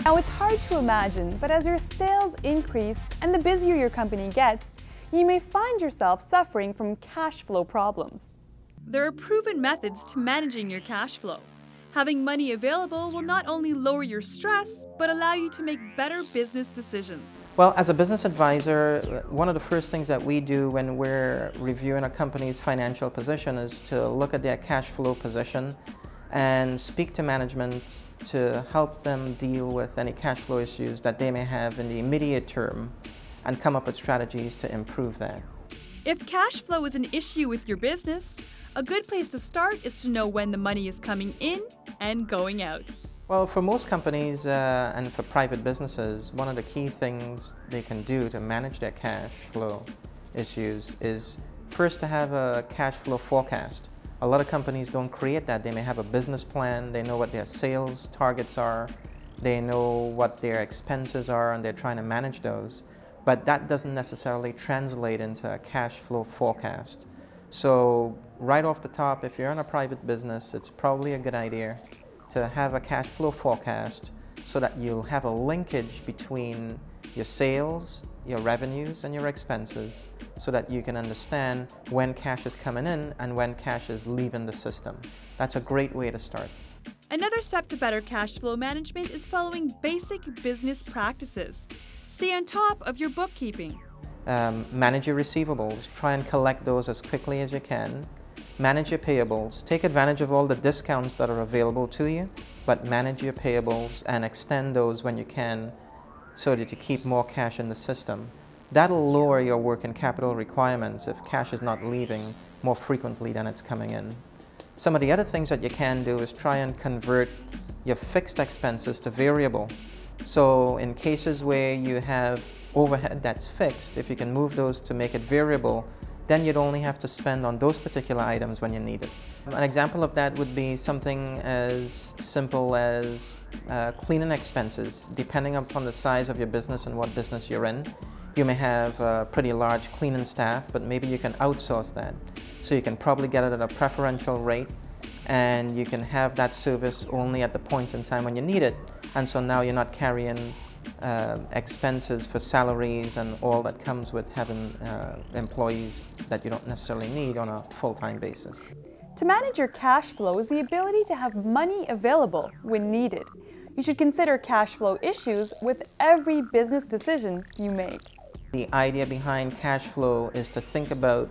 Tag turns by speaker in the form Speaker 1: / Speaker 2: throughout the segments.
Speaker 1: Now, it's hard to imagine, but as your sales increase and the busier your company gets, you may find yourself suffering from cash flow problems.
Speaker 2: There are proven methods to managing your cash flow. Having money available will not only lower your stress, but allow you to make better business decisions.
Speaker 3: Well, as a business advisor, one of the first things that we do when we're reviewing a company's financial position is to look at their cash flow position and speak to management to help them deal with any cash flow issues that they may have in the immediate term and come up with strategies to improve that.
Speaker 2: If cash flow is an issue with your business, a good place to start is to know when the money is coming in and going out.
Speaker 3: Well, for most companies and for private businesses, one of the key things they can do to manage their cash flow issues is first to have a cash flow forecast. A lot of companies don't create that. They may have a business plan, they know what their sales targets are, they know what their expenses are, and they're trying to manage those. But that doesn't necessarily translate into a cash flow forecast. So right off the top, if you're in a private business, it's probably a good idea to have a cash flow forecast so that you'll have a linkage between your sales, your revenues, and your expenses so that you can understand when cash is coming in and when cash is leaving the system. That's a great way to start.
Speaker 2: Another step to better cash flow management is following basic business practices. Stay on top of your bookkeeping.
Speaker 3: Manage your receivables. Try and collect those as quickly as you can. Manage your payables. Take advantage of all the discounts that are available to you, but manage your payables and extend those when you can so that you keep more cash in the system. That'll lower your working capital requirements if cash is not leaving more frequently than it's coming in. Some of the other things that you can do is try and convert your fixed expenses to variable. So in cases where you have overhead that's fixed, if you can move those to make it variable, then you'd only have to spend on those particular items when you need it. An example of that would be something as simple as cleaning expenses. Depending upon the size of your business and what business you're in, you may have a pretty large cleaning staff, but maybe you can outsource that. So you can probably get it at a preferential rate, and you can have that service only at the points in time when you need it. And so now you're not carrying expenses for salaries and all that comes with having employees that you don't necessarily need on a full-time basis.
Speaker 1: To manage your cash flow is the ability to have money available when needed. You should consider cash flow issues with every business decision you make.
Speaker 3: The idea behind cash flow is to think about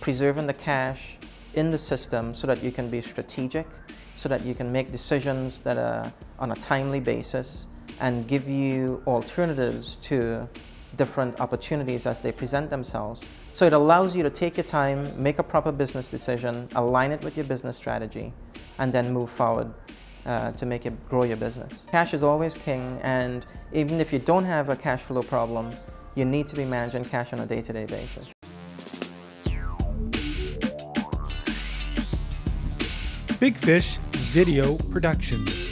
Speaker 3: preserving the cash in the system so that you can be strategic, so that you can make decisions that are on a timely basis and give you alternatives to different opportunities as they present themselves. So it allows you to take your time, make a proper business decision, align it with your business strategy, and then move forward to make it grow your business. Cash is always king, and even if you don't have a cash flow problem, you need to be managing cash on a day-to-day basis.
Speaker 4: Big Fish Video Productions.